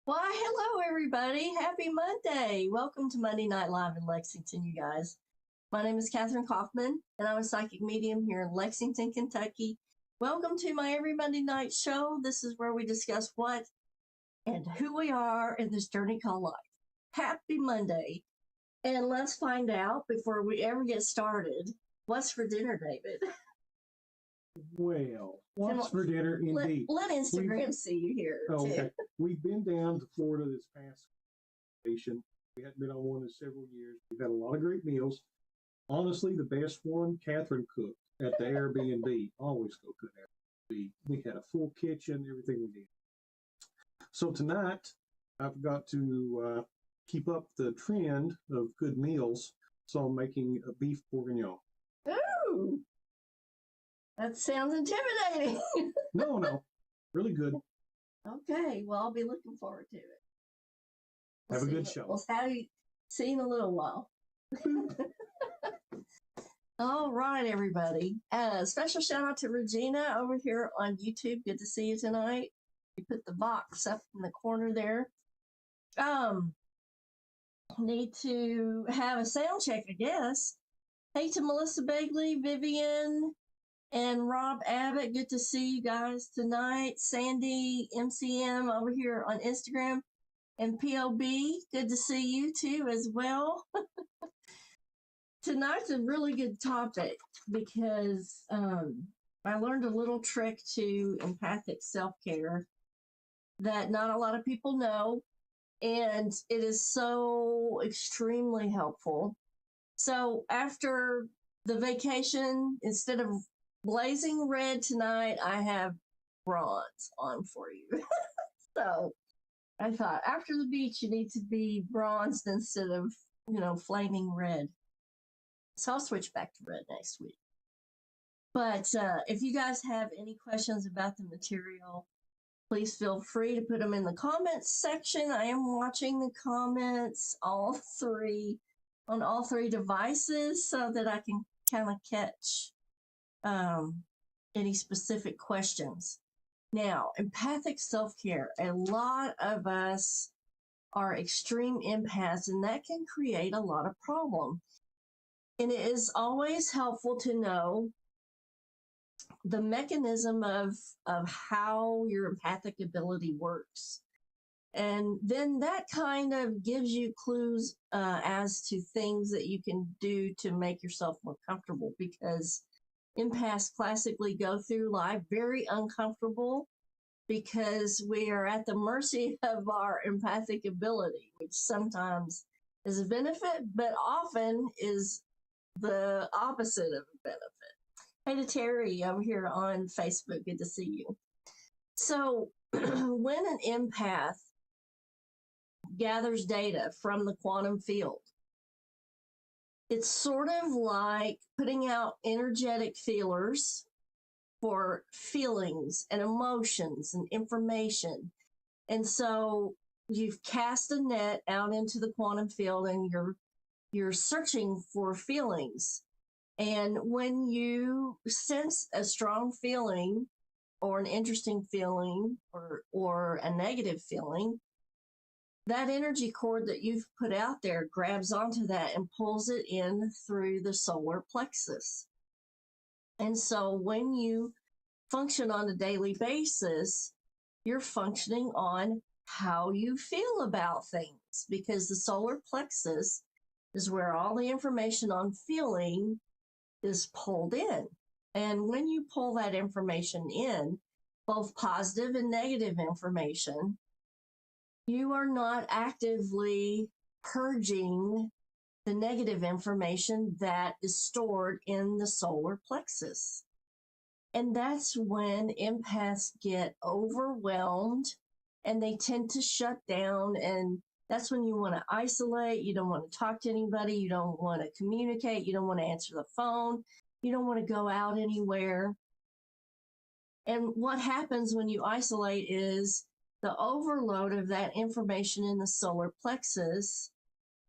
Why, hello, everybody. Happy Monday. Welcome to Monday Night Live in Lexington, you guys. My name is Kathryn Kauffman, and I'm a psychic medium here in Lexington, Kentucky. Welcome to my every Monday night show. This is where we discuss what and who we are in this journey called life. Happy Monday. And let's find out before we ever get started, what's for dinner, David? Well, what's for dinner indeed? Let Instagram see you here. Okay. We've been down to Florida this past vacation. We hadn't been on one in several years. We've had a lot of great meals. Honestly, the best one, Kathryn cooked at the Airbnb. Always go to the Airbnb. We had a full kitchen, everything we needed. So tonight, I've got to keep up the trend of good meals. So I'm making a beef bourguignon. Ooh! That sounds intimidating. No. Really good. Okay, well, I'll be looking forward to it. Have a good show. We'll see you in a little while. All right, everybody. Special shout out to Regina over here on YouTube. Good to see you tonight. We put the box up in the corner there. Need to have a sound check, I guess. Hey to Melissa Begley, Vivian, and Rob Abbott. Good to see you guys tonight. Sandy MCM over here on Instagram. And POB, good to see you too as well. Tonight's a really good topic because I learned a little trick to empathic self-care that not a lot of people know. And it is so extremely helpful. So after the vacation, instead of blazing red tonight, I have bronze on for you. So I thought after the beach, you need to be bronzed instead of, flaming red. So I'll switch back to red next week. But if you guys have any questions about the material, please feel free to put them in the comments section. I am watching the comments, on all three devices, so that I can kind of catch any specific questions. Now, empathic self-care. A lot of us are extreme empaths, and that can create a lot of problem. And it is always helpful to know the mechanism of how your empathic ability works. And then that kind of gives you clues as to things that you can do to make yourself more comfortable, because empaths classically go through life very uncomfortable because we are at the mercy of our empathic ability, which sometimes is a benefit, but often is the opposite of a benefit. Hey to Terry over here on Facebook, good to see you. So when an empath gathers data from the quantum field, it's sort of like putting out energetic feelers for feelings and emotions and information. And so you've cast a net out into the quantum field and you're searching for feelings. And when you sense a strong feeling or an interesting feeling or a negative feeling, that energy cord that you've put out there grabs onto that and pulls it in through the solar plexus. And so when you function on a daily basis, you're functioning on how you feel about things, because the solar plexus is where all the information on feeling is pulled in. And when you pull that information in, both positive and negative information, you are not actively purging the negative information that is stored in the solar plexus. And that's when empaths get overwhelmed and they tend to shut down. And that's when you want to isolate. You don't want to talk to anybody. You don't want to communicate. You don't want to answer the phone. You don't want to go out anywhere. And what happens when you isolate is the overload of that information in the solar plexus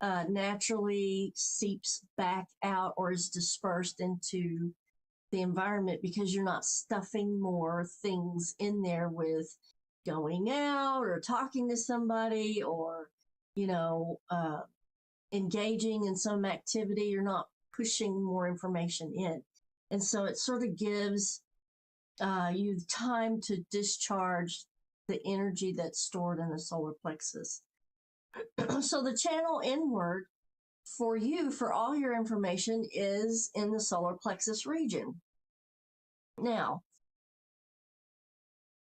naturally seeps back out or is dispersed into the environment, because you're not stuffing more things in there with going out or talking to somebody or, you know, engaging in some activity. You're not pushing more information in. And so it sort of gives you time to discharge the energy that's stored in the solar plexus. So the channel inward for you, for all your information, is in the solar plexus region. Now,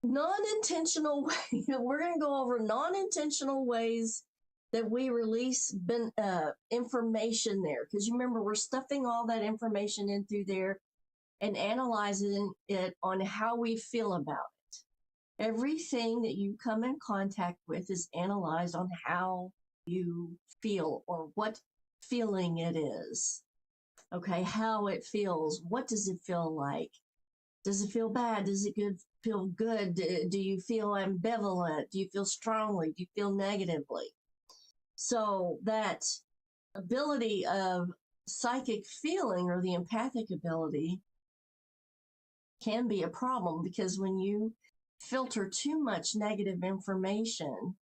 non-intentional way, we're going to go over non-intentional ways that we release information there. Because you remember, we're stuffing all that information in through there and analyzing it on how we feel about it. Everything that you come in contact with is analyzed on how you feel or what feeling it is. Okay, how it feels. What does it feel like? Does it feel bad? Does it feel good? Do you feel ambivalent? Do you feel strongly? Do you feel negatively? So that ability of psychic feeling, or the empathic ability, can be a problem, because when you filter too much negative information,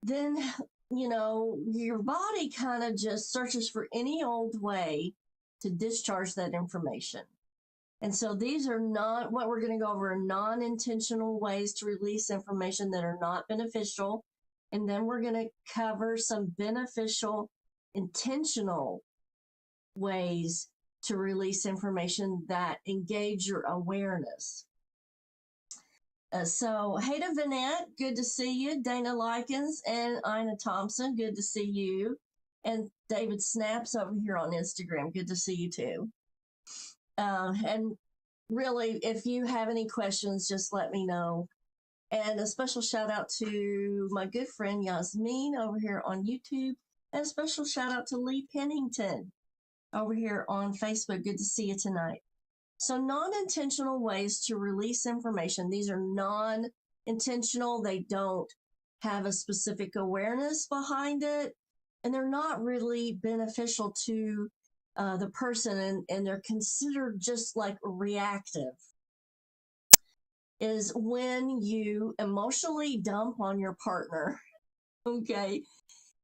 then, you know, your body kind of just searches for any old way to discharge that information. And so these are not what we're going to go over, non-intentional ways to release information that are not beneficial. And then we're going to cover some beneficial, intentional ways to release information that engage your awareness. So, Hada Vanette, good to see you. Dana Likens and Ina Thompson, good to see you. And David Snaps over here on Instagram, good to see you too. And really, if you have any questions, just let me know. And a special shout out to my good friend Yasmin over here on YouTube. And a special shout out to Lee Pennington over here on Facebook. Good to see you tonight. So non-intentional ways to release information. These are non-intentional. They don't have a specific awareness behind it. And they're not really beneficial to the person. And they're considered just like reactive. Is when you emotionally dump on your partner. Okay.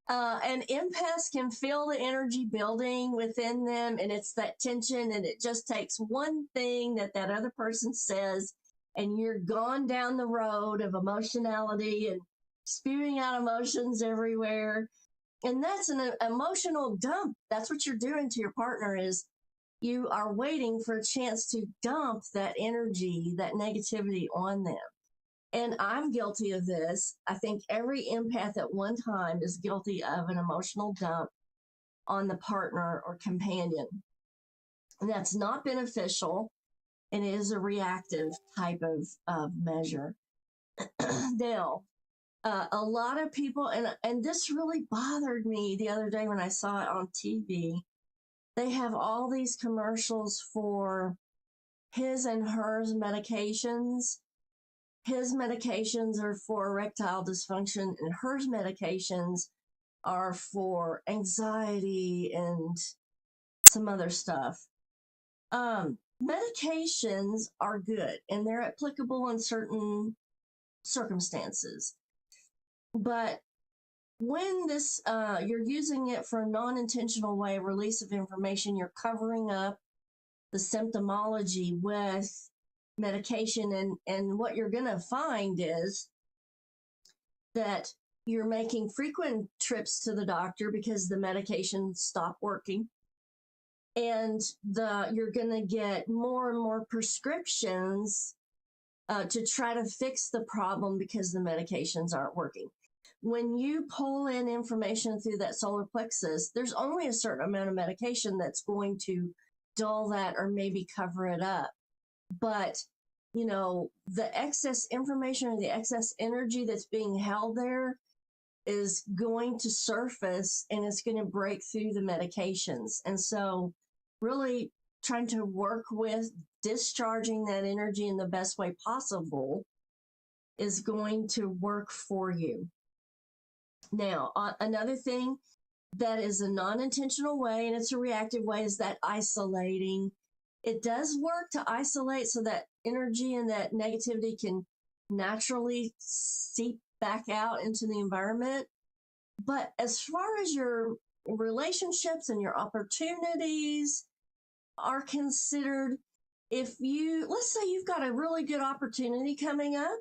And empaths can feel the energy building within them, and it's that tension, and it just takes one thing that other person says, and you're gone down the road of emotionality and spewing out emotions everywhere. And that's an emotional dump. That's what you're doing to your partner, is you are waiting for a chance to dump that energy, that negativity on them. And I'm guilty of this. I think every empath at one time is guilty of an emotional dump on the partner or companion. And that's not beneficial, and it is a reactive type of measure. Now, a lot of people, and this really bothered me the other day when I saw it on TV. They have all these commercials for his and hers medications. His medications are for erectile dysfunction, and hers medications are for anxiety and some other stuff. Medications are good, and they're applicable in certain circumstances. But when this, you're using it for a non-intentional way of release of information, you're covering up the symptomology with medication, and what you're going to find is that you're making frequent trips to the doctor because the medication stopped working, and you're going to get more and more prescriptions to try to fix the problem because the medications aren't working. When you pull in information through that solar plexus, there's only a certain amount of medication that's going to dull that or maybe cover it up. But, you know, the excess information or the excess energy that's being held there is going to surface, and it's going to break through the medications. And so really trying to work with discharging that energy in the best way possible is going to work for you. Now, another thing that is a non-intentional way, and it's a reactive way, is that isolating. It does work to isolate so that energy and that negativity can naturally seep back out into the environment. But as far as your relationships and your opportunities are considered, let's say you've got a really good opportunity coming up,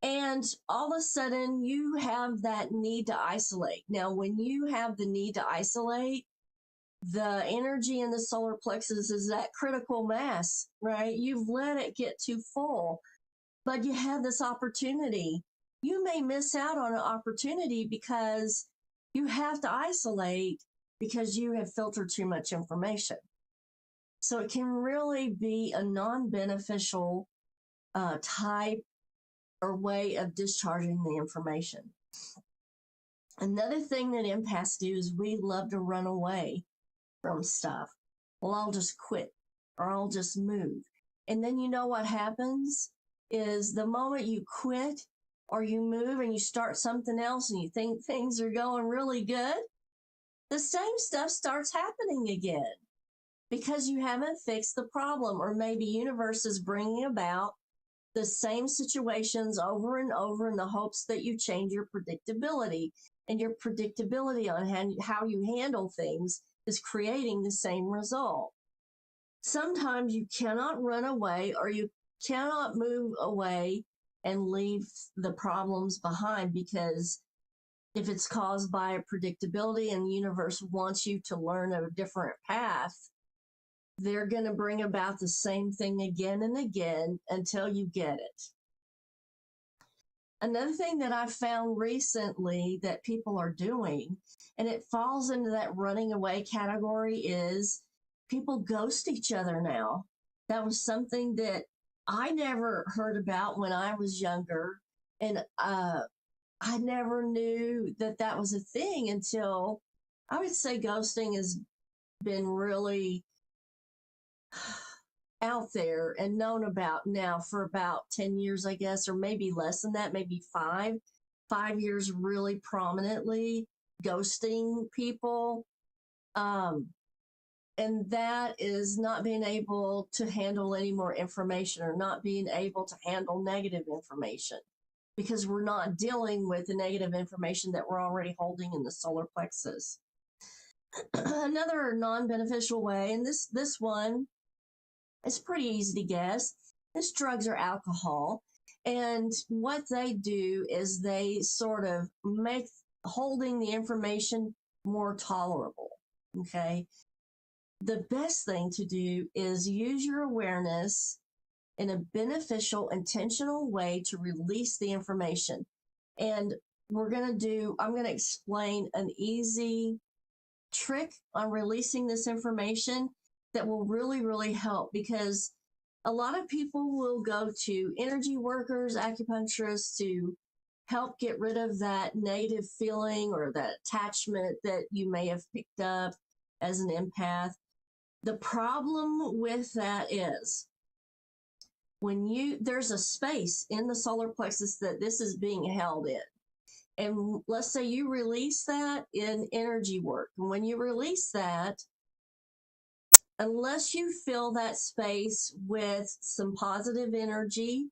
and all of a sudden you have that need to isolate. Now, when you have the need to isolate, the energy in the solar plexus is that critical mass, right? You've let it get too full, but you have this opportunity. You may miss out on an opportunity because you have to isolate because you have filtered too much information. So it can really be a non-beneficial type or way of discharging the information. Another thing that empaths do is we love to run away from stuff. Well, I'll just quit or I'll just move. And then you know what happens is the moment you quit or you move and you start something else and you think things are going really good, the same stuff starts happening again because you haven't fixed the problem, or maybe universe is bringing about the same situations over and over in the hopes that you change your predictability, and your predictability on how you handle things is creating the same result. Sometimes you cannot run away or you cannot move away and leave the problems behind, because if it's caused by a predictability and the universe wants you to learn a different path, they're going to bring about the same thing again and again until you get it. Another thing that I found recently that people are doing, and it falls into that running away category, is people ghost each other now. That was something that I never heard about when I was younger, and I never knew that that was a thing until, I would say, ghosting has been really out there and known about now for about 10 years, I guess, or maybe less than that, maybe 5 years really prominently ghosting people. And that is not being able to handle any more information, or not being able to handle negative information, because we're not dealing with the negative information that we're already holding in the solar plexus. Another non-beneficial way, and this one, it's pretty easy to guess, is drugs or alcohol. And what they do is they sort of make holding the information more tolerable, okay? The best thing to do is use your awareness in a beneficial, intentional way to release the information. And I'm going to explain an easy trick on releasing this information that will really, really help, because a lot of people will go to energy workers, acupuncturists, to help get rid of that negative feeling or that attachment that you may have picked up as an empath. The problem with that is there's a space in the solar plexus that this is being held in. And let's say you release that in energy work. And when you release that, unless you fill that space with some positive energy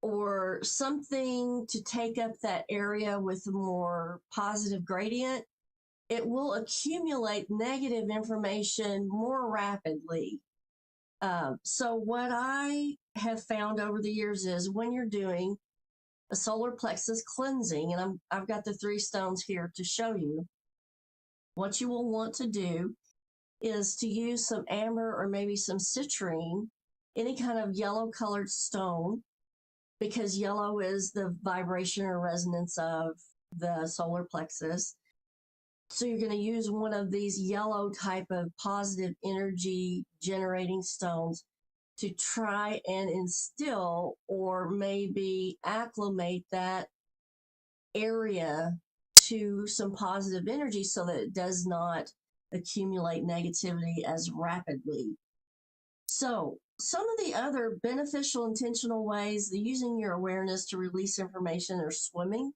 or something to take up that area with a more positive gradient, it will accumulate negative information more rapidly. So what I have found over the years is when you're doing a solar plexus cleansing, and I've got the 3 stones here to show you, what you will want to do is to use some amber or maybe some citrine, any kind of yellow colored stone, because yellow is the vibration or resonance of the solar plexus. So you're going to use one of these yellow type of positive energy generating stones to try and instill or maybe acclimate that area to some positive energy so that it does not accumulate negativity as rapidly. So some of the other beneficial intentional ways, using your awareness to release information, are swimming.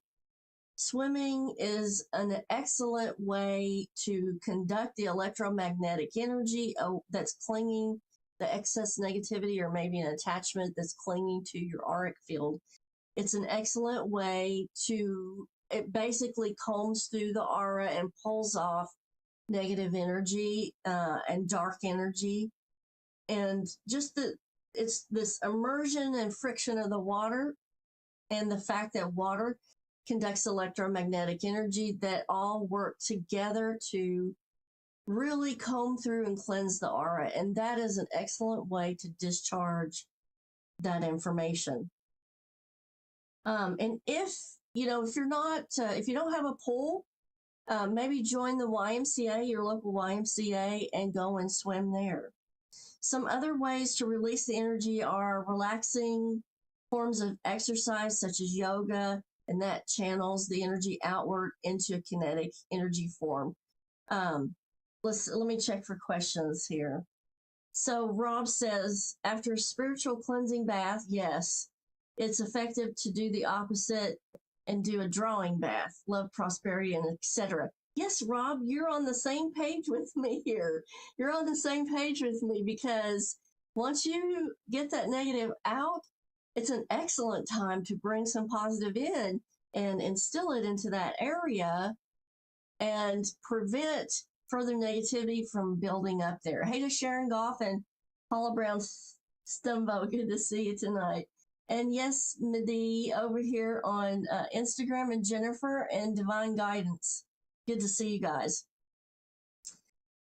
Swimming is an excellent way to conduct the electromagnetic energy that's clinging, the excess negativity or maybe an attachment that's clinging to your auric field. It's an excellent way to, it basically combs through the aura and pulls off negative energy and dark energy. And just it's this immersion and friction of the water and the fact that water conducts electromagnetic energy that all work together to really comb through and cleanse the aura. And that is an excellent way to discharge that information. And if you're not, if you don't have a pool, maybe join the YMCA, your local YMCA, and go and swim there. Some other ways to release the energy are relaxing forms of exercise, such as yoga, and that channels the energy outward into a kinetic energy form. Let me check for questions here. So Rob says, after a spiritual cleansing bath, yes, it's effective to do the opposite and do a drawing bath, love, prosperity, and etc. Yes, Rob, you're on the same page with me here. You're on the same page with me, because once you get that negative out, it's an excellent time to bring some positive in and instill it into that area and prevent further negativity from building up there. Hey to Sharon Goff and Paula Brown Stumbo, good to see you tonight. And yes, Madi over here on Instagram, and Jennifer and Divine Guidance. Good to see you guys.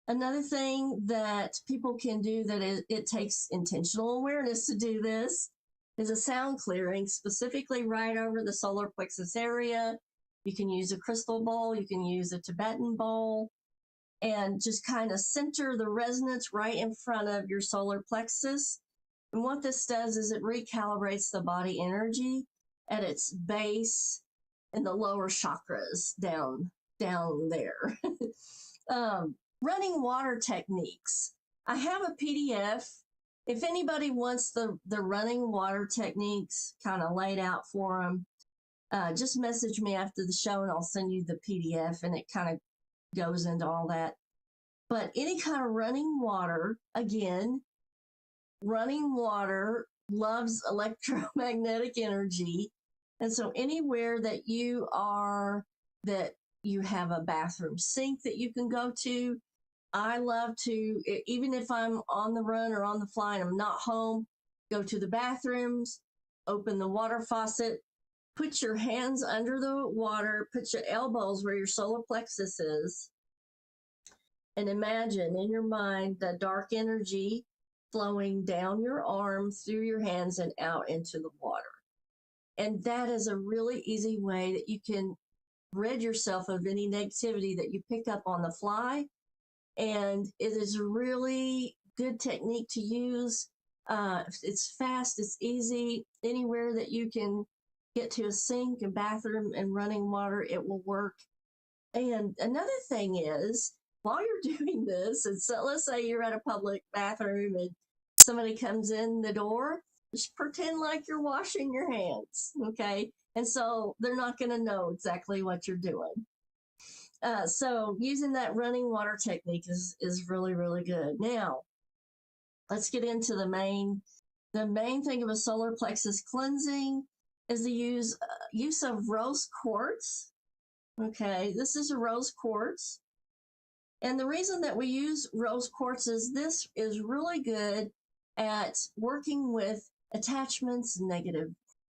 Another thing that people can do that it takes intentional awareness to do this is a sound clearing, specifically right over the solar plexus area. You can use a crystal bowl, you can use a Tibetan bowl, and just kind of center the resonance right in front of your solar plexus. And what this does is it recalibrates the body energy at its base in the lower chakras down there. Running water techniques. I have a PDF. If anybody wants the running water techniques kind of laid out for them, just message me after the show and I'll send you the PDF, and it kind of goes into all that. But any kind of running water, again, running water loves electromagnetic energy. And so anywhere that you are, that you have a bathroom sink that you can go to, I love to, even if I'm on the run or on the fly and I'm not home, go to the bathrooms, open the water faucet, put your hands under the water, put your elbows where your solar plexus is, and imagine in your mind the dark energy flowing down your arm, through your hands, and out into the water. And that is a really easy way that you can rid yourself of any negativity that you pick up on the fly. And it is a really good technique to use. It's fast, it's easy. Anywhere that you can get to a sink and bathroom and running water, it will work. And another thing is, while you're doing this, and so let's say you're at a public bathroom and somebody comes in the door, just pretend like you're washing your hands, okay? And so they're not going to know exactly what you're doing. So using that running water technique is really, really good. Now, let's get into the main thing of a solar plexus cleansing is the use of rose quartz. Okay, this is a rose quartz. And the reason that we use rose quartz is this is really good at working with attachments, negative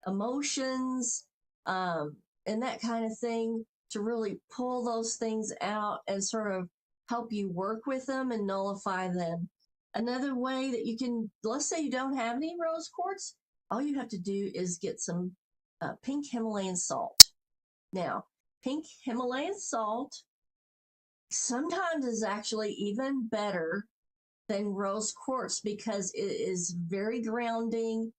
emotions, and that kind of thing, to really pull those things out and sort of help you work with them and nullify them. Another way that you can, let's say you don't have any rose quartz, all you have to do is get some pink Himalayan salt. Now, pink Himalayan salt sometimes is actually even better than rose quartz because it is very grounding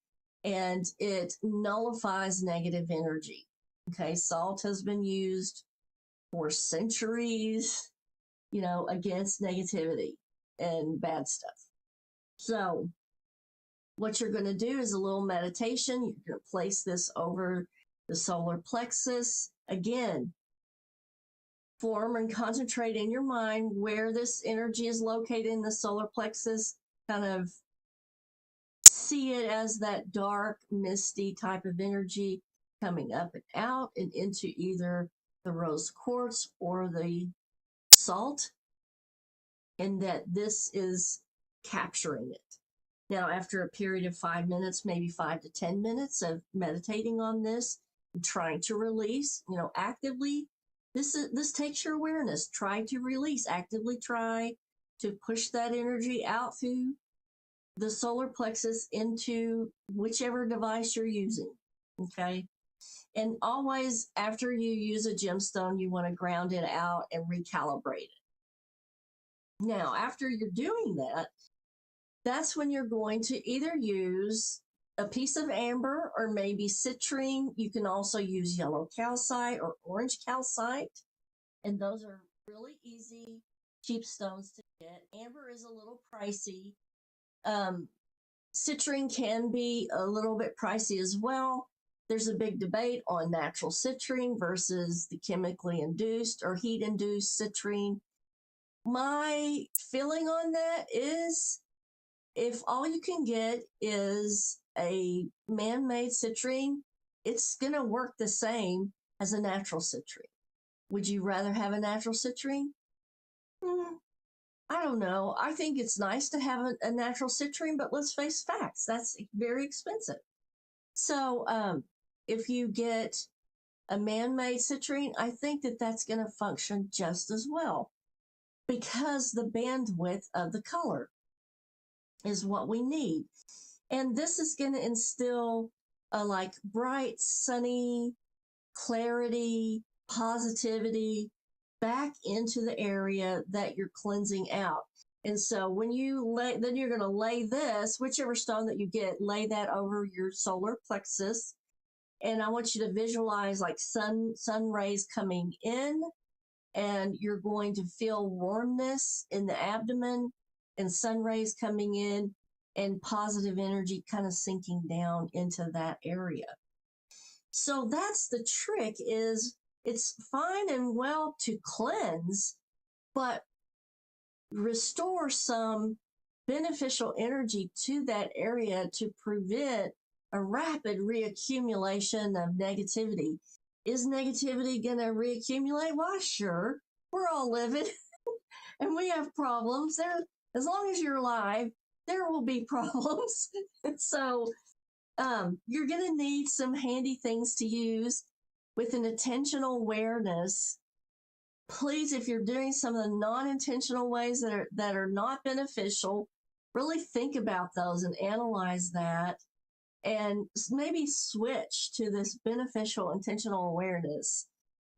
and it nullifies negative energy. Okay, salt has been used for centuries, against negativity and bad stuff. So what you're going to do is a little meditation. You're going to place this over the solar plexus. Again, form and concentrate in your mind where this energy is located in the solar plexus. Kind of see it as that dark, misty type of energy. coming up and out and into either the rose quartz or the salt, and that this is capturing it. Now, after a period of 5 minutes, maybe 5 to 10 minutes of meditating on this and trying to release, actively, this takes your awareness. Try to release, actively try to push that energy out through the solar plexus into whichever device you're using. Okay. And always after you use a gemstone, you want to ground it out and recalibrate it. Now, after you're doing that, that's when you're going to either use a piece of amber or maybe citrine. You can also use yellow calcite or orange calcite. And those are really easy, cheap stones to get. Amber is a little pricey. Citrine can be a little bit pricey as well. There's a big debate on natural citrine versus the chemically induced or heat induced citrine. My feeling on that is if all you can get is a man-made citrine, it's going to work the same as a natural citrine. Would you rather have a natural citrine? I don't know. I think it's nice to have a natural citrine, but let's face facts. That's very expensive. So if you get a man-made citrine, I think that that's going to function just as well because the bandwidth of the color is what we need. And this is going to instill a like bright, sunny, clarity, positivity back into the area that you're cleansing out. And so when you then you're going to lay this, whichever stone that you get, lay that over your solar plexus. And I want you to visualize like sun rays coming in, and you're going to feel warmness in the abdomen and sun rays coming in and positive energy kind of sinking down into that area. So that's the trick. Is it's fine and well to cleanse, but restore some beneficial energy to that area to prevent a rapid reaccumulation of negativity. Is negativity going to reaccumulate? Why, sure. We're all living and we have problems. There, as long as you're alive, there will be problems. So you're going to need some handy things to use with an intentional awareness. Please, if you're doing some of the non-intentional ways that are not beneficial, really think about those and analyze that, and maybe switch to this beneficial intentional awareness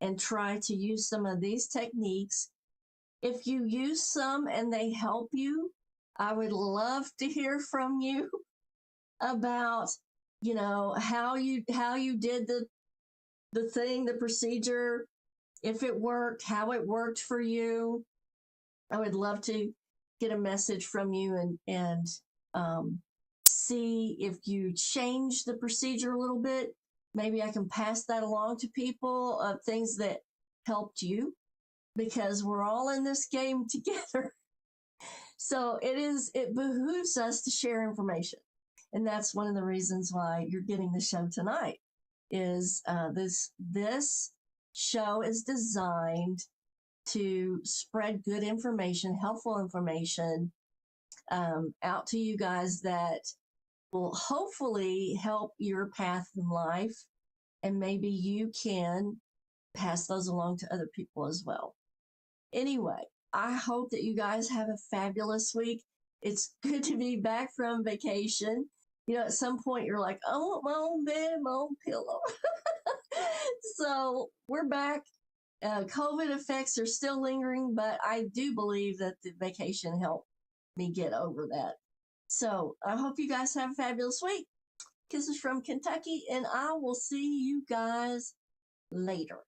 and try to use some of these techniques. If you use some and they help you, I would love to hear from you about, how you did the procedure, if it worked, how it worked for you. I would love to get a message from you and see if you change the procedure a little bit. Maybe I can pass that along to people of things that helped you, because we're all in this game together. So it behooves us to share information. And that's one of the reasons why you're getting the show tonight is this show is designed to spread good information, helpful information out to you guys that will hopefully help your path in life. And maybe you can pass those along to other people as well. Anyway, I hope that you guys have a fabulous week. It's good to be back from vacation. At some point you're like, I want my own bed, my own pillow. So we're back. COVID effects are still lingering, but I do believe that the vacation helped me get over that. So I hope you guys have a fabulous week. Kisses from Kentucky, and I will see you guys later.